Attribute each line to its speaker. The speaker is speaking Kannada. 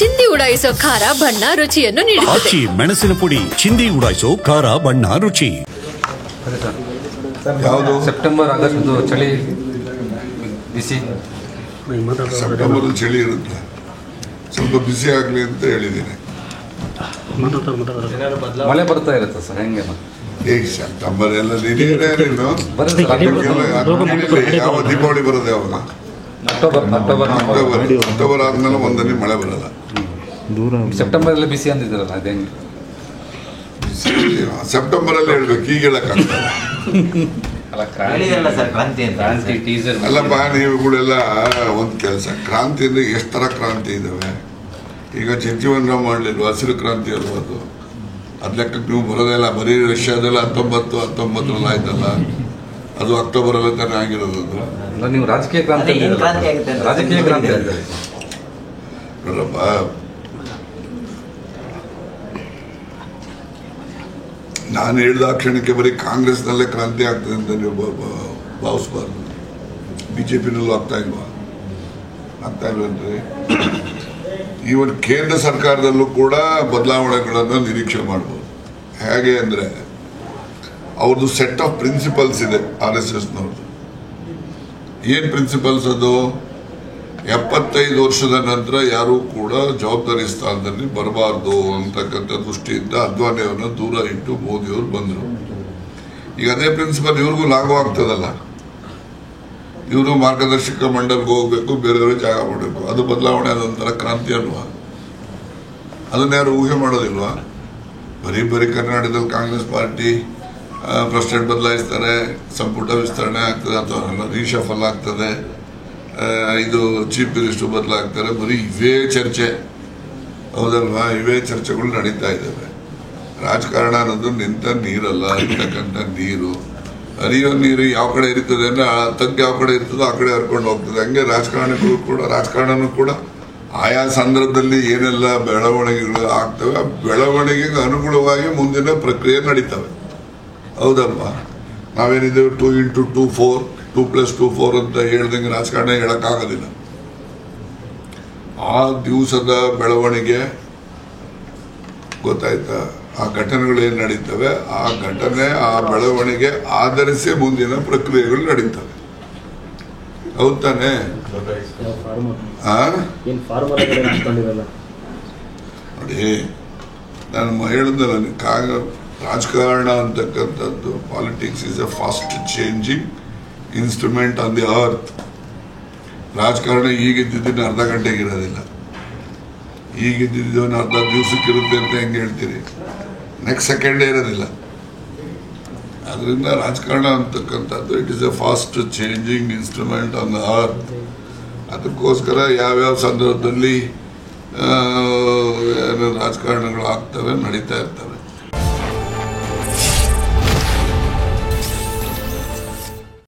Speaker 1: ಚಿಂದಿ ಉಡಾಯಿಸೋ ಖಾರ ಬಣ್ಣ ರುಚಿಯನ್ನು ನೀಡುತ್ತದೆ.
Speaker 2: ಮೆಣಸಿನ ಪುಡಿ ಚಿಂದಿ ಉಡಾಯಿಸೋ ಖಾರ ಬಣ್ಣ ರುಚಿ.
Speaker 3: ಯಾವುದು
Speaker 4: ಸೆಪ್ಟೆಂಬರ್ ಆಗಸ್ಟ್ ಚಳಿ ಬಿಸಿ
Speaker 3: ಸೆಪ್ಟೆಂಬರ್ ಚಳಿ ಇರುತ್ತೆ, ಸ್ವಲ್ಪ ಬಿಸಿ ಆಗಲಿ ಅಂತ ಹೇಳಿದ್ದೀನಿ.
Speaker 4: ಮಳೆ ಬರ್ತಾ ಇರುತ್ತೆ ಸರ್, ಹೆಂಗೆ
Speaker 3: ಈಗ ಸೆಪ್ಟೆಂಬರ್ ಎಲ್ಲ ಯಾವ ದೀಪಾವಳಿ ಬರೋದು ಯಾವಾಗ? ಅಕ್ಟೋಬರ್ ಆದ್ಮೇಲೆ ಒಂದಲ್ಲಿ ಮಳೆ ಬರಲ್ಲ.
Speaker 4: ಸೆಪ್ಟೆಂಬರ್ ಎಲ್ಲ ಬಿಸಿ ಅಂದಿದ್ರಲ್ಲ, ಅದೇ
Speaker 3: ಸೆಪ್ಟೆಂಬರ್ ಅಲ್ಲಿ ಹೇಳ್ಬೇಕು, ಈಗ ಹೇಳಕ್ಕಾಗ್ತಲ್ಲ. ಅಲ್ಲಪ್ಪ, ನೀವುಗಳೆಲ್ಲ ಒಂದು ಕೆಲಸ, ಕ್ರಾಂತಿ ಅಂದ್ರೆ ಎಷ್ಟು ತರ ಕ್ರಾಂತಿ ಇದಾವೆ. ಈಗ ಜಗಜೀವನ್ ರಾಮ್ ಮಾಡಲಿಲ್ವ ಹಸಿರು ಕ್ರಾಂತಿ ಅಲ್ವ ಅದು? ಅದ್ ಲೆಕ್ಕಕ್ಕೆ ನೀವು ಬರೋದಿಲ್ಲ. ಬರೀ ರಷ್ಯಾದೆಲ್ಲ 1919 ಆಯ್ತಲ್ಲ, ಅದು ಅಕ್ಟೋಬರ್ ಅಲ್ಲ ತಾನೇ ಆಗಿರೋದು. ಅದು
Speaker 4: ನೀವು ರಾಜಕೀಯ ಕ್ರಾಂತಿ
Speaker 3: ನೋಡಪ್ಪ, ನಾನು ಹೇಳಿದ ಕ್ಷಣಕ್ಕೆ ಬರೀ ಕಾಂಗ್ರೆಸ್ನಲ್ಲೇ ಕ್ರಾಂತಿ ಆಗ್ತದೆ ಅಂತ ನೀವು ಭಾವಿಸ್ಬಾರ್ದು. ಬಿಜೆಪಿನಲ್ಲೂ ಆಗ್ತಾ ಇಲ್ವನ್ರಿ. ಈವನ್ ಕೇಂದ್ರ ಸರ್ಕಾರದಲ್ಲೂ ಕೂಡ ಬದಲಾವಣೆಗಳನ್ನು ನಿರೀಕ್ಷೆ ಮಾಡ್ಬೋದು. ಹೇಗೆ ಅಂದರೆ, ಅವ್ರದ್ದು ಸೆಟ್ ಆಫ್ ಪ್ರಿನ್ಸಿಪಲ್ಸ್ ಇದೆ RSSನವ್ರದ್ದು. ಏನು ಪ್ರಿನ್ಸಿಪಲ್ಸ್ ಅದು? 75 ವರ್ಷದ ನಂತರ ಯಾರೂ ಕೂಡ ಜವಾಬ್ದಾರಿ ಸ್ಥಾನದಲ್ಲಿ ಬರಬಾರ್ದು ಅಂತಕ್ಕಂಥ ದೃಷ್ಟಿಯಿಂದ ಅದ್ವಾನಿಯವನ್ನ ದೂರ ಇಟ್ಟು ಮೋದಿಯವರು ಬಂದರು. ಈಗ ಅದೇ ಪ್ರಿನ್ಸಿಪಲ್ ಇವ್ರಿಗೂ ಲಾಗು ಆಗ್ತದಲ್ಲ. ಇವರು ಮಾರ್ಗದರ್ಶಕ ಮಂಡಲ್ಗೆ ಹೋಗ್ಬೇಕು, ಬೇರೆಯವ್ರಿಗೆ ಜಾಗ ಮಾಡಬೇಕು. ಅದು ಬದಲಾವಣೆ ಅದೊಂಥರ ಕ್ರಾಂತಿ ಅಲ್ವಾ? ಅದನ್ನ ಯಾರು ಊಹೆ ಮಾಡೋದಿಲ್ವಾ? ಬರೀ ಕರ್ನಾಟಕದಲ್ಲಿ ಕಾಂಗ್ರೆಸ್ ಪಾರ್ಟಿ ಪ್ರೆಸಿಡೆಂಟ್ ಬದಲಾಯಿಸ್ತಾರೆ, ಸಂಪುಟ ವಿಸ್ತರಣೆ ಆಗ್ತದೆ ಅಥವಾ ರೀಶಫಲ್ ಆಗ್ತದೆ, ಇದು ಚೀಫ್ ಮಿನಿಸ್ಟರ್ ಬದಲಾಗ್ತಾರೆ, ಬರೀ ಇವೇ ಚರ್ಚೆ, ಹೌದಲ್ವಾ? ಇವೇ ಚರ್ಚೆಗಳು ನಡೀತಾ ಇದ್ದಾವೆ. ರಾಜಕಾರಣ ಅನ್ನೋದು ನಿಂತ ನೀರಲ್ಲ, ಇರ್ತಕ್ಕಂಥ ನೀರು. ಹರಿಯೋ ನೀರು ಯಾವ ಕಡೆ ಇರ್ತದೆ ಅಂದ್ರೆ ತಗ್ಗು ಯಾವ ಕಡೆ ಇರ್ತದೋ ಆ ಕಡೆ ಹರ್ಕೊಂಡು ಹೋಗ್ತದೆ. ಹಂಗೆ ರಾಜಕಾರಣನೂ ಕೂಡ ಆಯಾ ಸಂದರ್ಭದಲ್ಲಿ ಏನೆಲ್ಲ ಬೆಳವಣಿಗೆಗಳು ಆಗ್ತವೆ, ಆ ಬೆಳವಣಿಗೆಗೆ ಅನುಗುಣವಾಗಿ ಮುಂದಿನ ಪ್ರಕ್ರಿಯೆ ನಡೀತವೆ, ಹೌದಲ್ವಾ? ನಾವೇನಿದ್ದೇವೆ 2x2 4, 2+2 4 ಅಂತ ಹೇಳ್ದಂಗೆ ರಾಜಕಾರಣ ಹೇಳಕ್ಕಾಗೋದಿಲ್ಲ. ಆ ದಿವಸದ ಬೆಳವಣಿಗೆ ಗೊತ್ತಾಯ್ತಾ? ಆ ಘಟನೆಗಳು ಏನು ನಡೀತವೆ, ಆ ಘಟನೆ ಆ ಬೆಳವಣಿಗೆ ಆಧರಿಸಿ ಮುಂದಿನ ಪ್ರಕ್ರಿಯೆಗಳು ನಡೀತವೆ, ಹೌದ್ ತಾನೆ? ನೋಡಿ, ನಾನು ಹೇಳಿದ್ನಲ್ಲ, ರಾಜಕಾರಣ ಅಂತಕ್ಕಂಥದ್ದು, politics is A fast changing instrument on the earth. ರಾಜಕಾರಣ ಈಗಿದ್ದಿದ್ದನ್ನು ಅರ್ಧ ಗಂಟೆಗೆ ಇರೋದಿಲ್ಲ, ಈಗಿದ್ದಿದ್ದನ್ನು ಅರ್ಧ ದಿವಸಕ್ಕಿರುತ್ತೆ ಅಂತ ಹೆಂಗೆ ಹೇಳ್ತೀರಿ? ನೆಕ್ಸ್ಟ್ ಸೆಕೆಂಡೇ ಇರೋದಿಲ್ಲ. ಅದರಿಂದ ರಾಜಕಾರಣ ಅಂತಕ್ಕಂಥದ್ದು it is A fast changing instrument on the earth. ಅದಕ್ಕೋಸ್ಕರ ಯಾವ್ಯಾವ ಸಂದರ್ಭದಲ್ಲಿ ರಾಜಕಾರಣಗಳು ಆಗ್ತವೆ, ನಡೀತಾ ಇರ್ತವೆ.